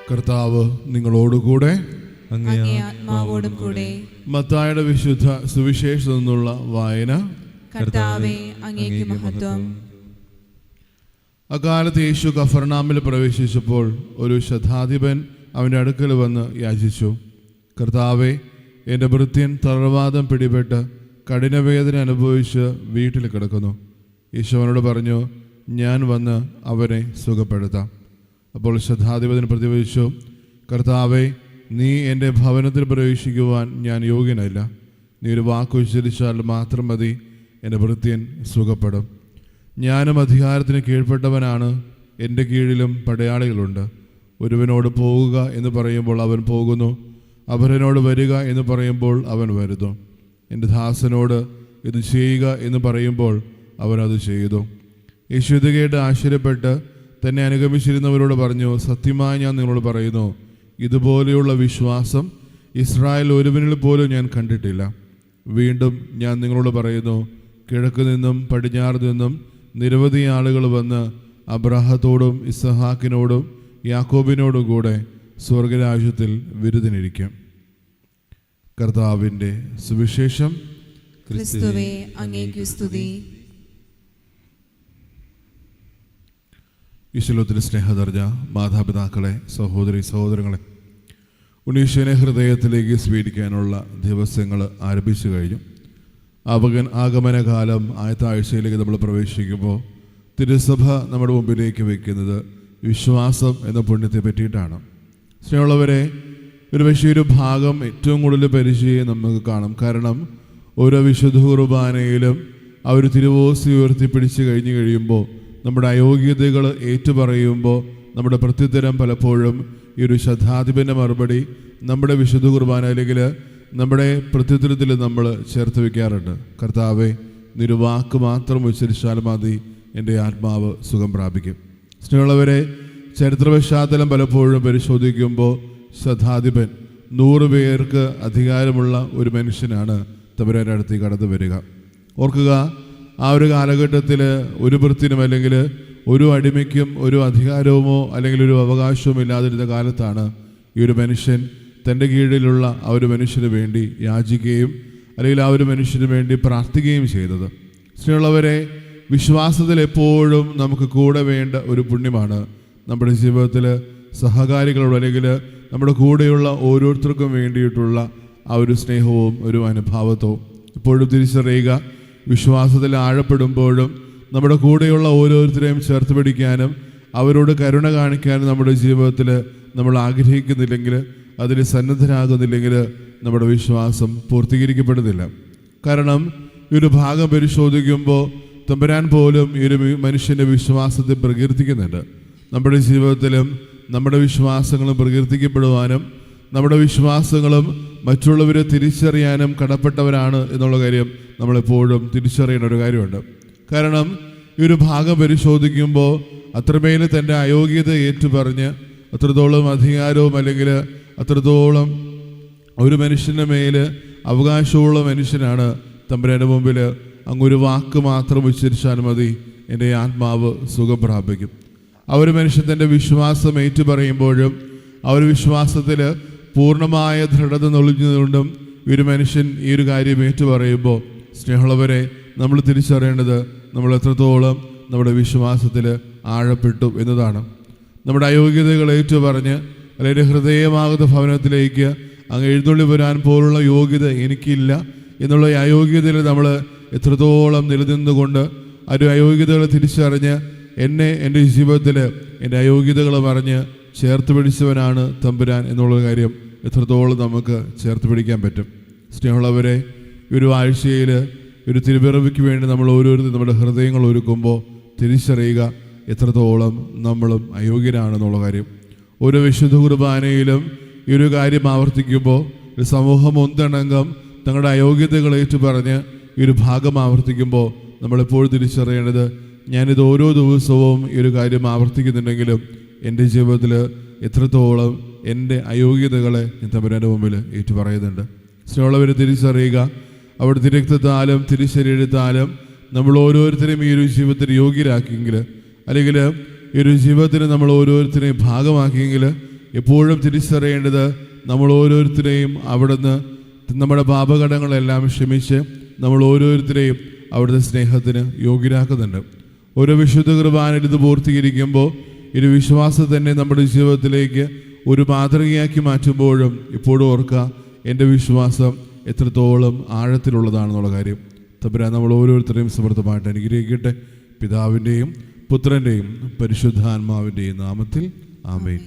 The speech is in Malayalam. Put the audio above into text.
കർത്താവ് നിങ്ങളോടുകൂടെ, അങ്ങേ ആത്മാവോടും കൂടെ. മത്തായിയുടെ വിശുദ്ധ സുവിശേഷത്തിൽ നിന്നുള്ള വായന. കർത്താവേ, അങ്ങേക്ക് മഹത്വം. അക്കാലത്ത് യേശു കഫർനാമിൽ പ്രവേശിച്ചപ്പോൾ ഒരു ശതാധിപൻ അവൻ്റെ അടുക്കൽ വന്ന് യാചിച്ചു, കർത്താവേ, എൻ്റെ ഭൃത്യൻ തളർവാദം പിടിപെട്ട് കഠിനവേദന അനുഭവിച്ച് വീട്ടിൽ കിടക്കുന്നു. യേശു അവനോട് പറഞ്ഞു, ഞാൻ വന്ന് അവനെ സുഖപ്പെടുത്താം. അപ്പോൾ ശതാധിപതി പ്രതിവചിച്ചു, കർത്താവേ, നീ എൻ്റെ ഭവനത്തിൽ പ്രവേശിക്കുവാൻ ഞാൻ യോഗ്യനല്ല. നീ ഒരു വാക്ക് ഉച്ചരിച്ചാൽ മാത്രം മതി, എൻ്റെ ഭൃത്യൻ സുഖപ്പെടും. ഞാനും അധികാരത്തിന് കീഴ്പ്പെട്ടവനാണ്, എൻ്റെ കീഴിലും പടയാളികളുണ്ട്. ഒരുവനോട് പോകുക എന്ന് പറയുമ്പോൾ അവൻ പോകുന്നു, അപരനോട് വരിക എന്ന് പറയുമ്പോൾ അവൻ വരുന്നു. എൻ്റെ ദാസനോട് ഇത് ചെയ്യുക എന്ന് പറയുമ്പോൾ അവനത് ചെയ്തു. യേശു ഇത് കേട്ട് ആശ്ചര്യപ്പെട്ട് തന്നെ അനുഗമിച്ചിരുന്നവരോട് പറഞ്ഞു, സത്യമായി ഞാൻ നിങ്ങളോട് പറയുന്നു, ഇതുപോലെയുള്ള വിശ്വാസം ഇസ്രായേൽ ഒരുവനിൽ പോലും ഞാൻ കണ്ടിട്ടില്ല. വീണ്ടും ഞാൻ നിങ്ങളോട് പറയുന്നു, കിഴക്ക് നിന്നും പടിഞ്ഞാറ് നിന്നും നിരവധി ആളുകൾ വന്ന് അബ്രാഹത്തോടും ഇസ്ഹാക്കിനോടും യാക്കോബിനോടും കൂടെ സ്വർഗരാജ്യത്തിൽ വിരുന്നിരിക്കും. കർത്താവിൻ്റെ സുവിശേഷം. ക്രിസ്തുവേ, അങ്ങേക്ക് സ്തുതി. ഈശ്വരത്തിൽ സ്നേഹനിറഞ്ഞ മാതാപിതാക്കളെ, സഹോദരി സഹോദരങ്ങളെ, ഉണ്ണീശ്വരനെ ഹൃദയത്തിലേക്ക് സ്വീകരിക്കാനുള്ള ദിവസങ്ങൾ ആരംഭിച്ചു കഴിഞ്ഞു. ആഗമനകാലം ആദ്യത്തെ ആഴ്ചയിലേക്ക് നമ്മൾ പ്രവേശിക്കുമ്പോൾ തിരുസഭ നമ്മുടെ മുമ്പിലേക്ക് വയ്ക്കുന്നത് വിശ്വാസം എന്ന പുണ്യത്തെ പറ്റിയിട്ടാണ്. സ്നേഹമുള്ളവരെ, ഒരു വലിയൊരു ഭാഗം ഏറ്റവും കൂടുതൽ പരിചയം നമുക്ക് കാണും. കാരണം ഓരോ വിശുദ്ധ കുർബാനയിലും ആ ഒരു തിരുവോസ്തി ഉയർത്തിപ്പിടിച്ച് കഴിഞ്ഞു കഴിയുമ്പോൾ നമ്മുടെ അയോഗ്യതകൾ ഏറ്റുപറയുമ്പോൾ നമ്മുടെ പ്രത്യുത്തരം പലപ്പോഴും ഈ ഒരു ശതാധിപൻ്റെ മറുപടി നമ്മുടെ വിശുദ്ധ കുർബാന അല്ലെങ്കിൽ നമ്മുടെ പ്രത്യുത്തരത്തിൽ നമ്മൾ ചേർത്ത് വയ്ക്കാറുണ്ട്. കർത്താവേ, നീ ഒരു വാക്ക് മാത്രം ഉച്ചരിച്ചാൽ മതി, എൻ്റെ ആത്മാവ് സുഖം പ്രാപിക്കും. സ്നേഹമുള്ളവരെ, ചരിത്ര പശ്ചാത്തലം പലപ്പോഴും പരിശോധിക്കുമ്പോൾ ശതാധിപൻ 100 പേർക്ക് അധികാരമുള്ള ഒരു മനുഷ്യനാണ് തമ്പുരാൻ്റെ അടുത്തേക്ക് കടന്നു വരിക. ഓർക്കുക, ആ ഒരു കാലഘട്ടത്തിൽ ഒരു ഭൃത്യനും അല്ലെങ്കിൽ ഒരു അടിമയ്ക്കും ഒരു അധികാരവുമോ അല്ലെങ്കിൽ ഒരു അവകാശവും ഇല്ലാതിരുന്ന കാലത്താണ് ഈ ഒരു മനുഷ്യൻ തൻ്റെ കീഴിലുള്ള ആ ഒരു മനുഷ്യന് വേണ്ടി യാചിക്കുകയും അല്ലെങ്കിൽ ആ ഒരു മനുഷ്യന് വേണ്ടി പ്രാർത്ഥിക്കുകയും ചെയ്തത്. സ്നേഹമുള്ളവരെ, വിശ്വാസത്തിൽ എപ്പോഴും നമുക്ക് കൂടെ വേണ്ട ഒരു പുണ്യമാണ് നമ്മുടെ ജീവിതത്തിൽ സഹകാരികളോട് അല്ലെങ്കിൽ നമ്മുടെ കൂടെയുള്ള ഓരോരുത്തർക്കും വേണ്ടിയിട്ടുള്ള ആ ഒരു സ്നേഹവും ഒരു അനുഭാവത്വവും ഇപ്പോഴും തിരിച്ചറിയുക. വിശ്വാസത്തിൽ ആഴപ്പെടുമ്പോഴും നമ്മുടെ കൂടെയുള്ള ഓരോരുത്തരെയും ചേർത്ത് പിടിക്കാനും അവരോട് കരുണ കാണിക്കാനും നമ്മുടെ ജീവിതത്തിൽ നമ്മൾ ആഗ്രഹിക്കുന്നില്ലെങ്കിൽ, അതിന് സന്നദ്ധരാകുന്നില്ലെങ്കിൽ നമ്മുടെ വിശ്വാസം പൂർത്തീകരിക്കപ്പെടുന്നില്ല. കാരണം ഈ ഒരു ഭാഗം പരിശോധിക്കുമ്പോൾ തമ്പുരാൻ പോലും ഈ ഒരു മനുഷ്യൻ്റെ വിശ്വാസത്തെ പ്രകീർത്തിക്കുന്നുണ്ട്. നമ്മുടെ ജീവിതത്തിലും നമ്മുടെ വിശ്വാസങ്ങളും പ്രകീർത്തിക്കപ്പെടുവാനും നമ്മുടെ വിശ്വാസങ്ങളും മറ്റുള്ളവരെ തിരിച്ചറിയാനും കടപ്പെട്ടവരാണ് എന്നുള്ള കാര്യം നമ്മളെപ്പോഴും തിരിച്ചറിയേണ്ട ഒരു കാര്യമുണ്ട്. കാരണം ഈ ഒരു ഭാഗം പരിശോധിക്കുമ്പോൾ അത്രമേൽ തൻ്റെ അയോഗ്യത ഏറ്റുപറഞ്ഞ് അത്രത്തോളം അധികാരവും അല്ലെങ്കിൽ അത്രത്തോളം ഒരു മനുഷ്യൻ്റെ മേൽ അവകാശമുള്ള മനുഷ്യനാണ് തമ്പുരാൻ്റെ മുമ്പിൽ അങ്ങൊരു വാക്ക് മാത്രം ഉച്ചരിച്ചാൽ മതി, എൻ്റെ ആത്മാവ് സുഖം പ്രാപിക്കും. ആ ഒരു മനുഷ്യൻ തൻ്റെ വിശ്വാസം ഏറ്റുപറയുമ്പോഴും ആ ഒരു വിശ്വാസത്തിൽ പൂർണ്ണമായ ദൃഢത നൊളിഞ്ഞതുകൊണ്ടും ഈ ഒരു മനുഷ്യൻ ഈ ഒരു കാര്യം ഏറ്റുപറയുമ്പോൾ സ്നേഹമുള്ളവരെ, നമ്മൾ തിരിച്ചറിയേണ്ടത് നമ്മൾ എത്രത്തോളം നമ്മുടെ വിശ്വാസത്തിൽ ആഴപ്പെട്ടു എന്നതാണ്. നമ്മുടെ അയോഗ്യതകൾ ഏറ്റുപറഞ്ഞ് അല്ലെങ്കിൽ ഹൃദയമാകുന്ന ഭവനത്തിലേക്ക് അങ്ങ് എഴുന്നള്ളി വരാൻ പോലുള്ള യോഗ്യത എനിക്കില്ല എന്നുള്ള അയോഗ്യതയിൽ നമ്മൾ എത്രത്തോളം നിലനിന്നുകൊണ്ട് ആ ഒരു അയോഗ്യതകൾ തിരിച്ചറിഞ്ഞ് എന്നെ എൻ്റെ ജീവിതത്തിൽ എൻ്റെ അയോഗ്യതകൾ പറഞ്ഞ് ചേർത്ത് പിടിച്ചവനാണ് തമ്പുരാൻ എന്നുള്ള കാര്യം എത്രത്തോളം നമുക്ക് ചേർത്ത് പിടിക്കാൻ പറ്റും. സ്നേഹമുള്ളവരെ, ഒരു ആഴ്ചയിൽ ഒരു തിരുപിറവിക്ക് വേണ്ടി നമ്മൾ ഓരോരുത്തരും നമ്മുടെ ഹൃദയങ്ങൾ ഒരുക്കുമ്പോൾ തിരിച്ചറിയുക എത്രത്തോളം നമ്മളും അയോഗ്യരാണെന്നുള്ള കാര്യം. ഓരോ വിശുദ്ധ കുർബാനയിലും ഈ ഒരു കാര്യം ആവർത്തിക്കുമ്പോൾ ഒരു സമൂഹം ഒന്നടങ്കം തങ്ങളുടെ അയോഗ്യതകൾ ഏറ്റുപറഞ്ഞ് ഈ ഒരു ഭാഗം ആവർത്തിക്കുമ്പോൾ നമ്മളെപ്പോഴും തിരിച്ചറിയേണ്ടത്, ഞാനിത് ഓരോ ദിവസവും ഈ ഒരു കാര്യം ആവർത്തിക്കുന്നുണ്ടെങ്കിലും എൻ്റെ ജീവിതത്തിൽ എത്രത്തോളം എൻ്റെ അയോഗ്യതകളെ ഞാൻ തമ്പുരാൻ്റെ മുമ്പിൽ ഏറ്റുപറയുന്നുണ്ട്. സ്നേഹമുള്ളവരെ, തിരിച്ചറിയുക, അവിടുത്തെ രക്തത്താലും തിരുശരീരത്താലും നമ്മൾ ഓരോരുത്തരെയും ഈ ഒരു ജീവിതത്തിൽ യോഗ്യരാക്കിയെങ്കിൽ അല്ലെങ്കിൽ ഈ ഒരു ജീവിതത്തിന് നമ്മൾ ഓരോരുത്തരെയും ഭാഗമാക്കിയെങ്കിൽ എപ്പോഴും തിരിച്ചറിയേണ്ടത് നമ്മൾ ഓരോരുത്തരെയും അവിടുന്ന് നമ്മുടെ പാപകടങ്ങളെല്ലാം ക്ഷമിച്ച് നമ്മൾ ഓരോരുത്തരെയും അവിടുത്തെ സ്നേഹത്തിന് യോഗ്യരാക്കുന്നുണ്ട്. ഓരോ വിശുദ്ധ കുർബാനയിൽ ഇത് പൂർത്തീകരിക്കുമ്പോൾ ഒരു വിശ്വാസം തന്നെ നമ്മുടെ ജീവിതത്തിലേക്ക് ഒരു മാതൃകയാക്കി മാറ്റുമ്പോഴും ഇപ്പോഴും ഓർക്കുക, എൻ്റെ വിശ്വാസം എത്രത്തോളം ആഴത്തിലുള്ളതാണെന്നുള്ള കാര്യം. തമ്പുരാൻ നമ്മൾ ഓരോരുത്തരെയും സമൃദ്ധമായിട്ട് അനുഗ്രഹിക്കട്ടെ. പിതാവിൻ്റെയും പുത്രൻ്റെയും പരിശുദ്ധാത്മാവിൻ്റെയും നാമത്തിൽ ആമേൻ.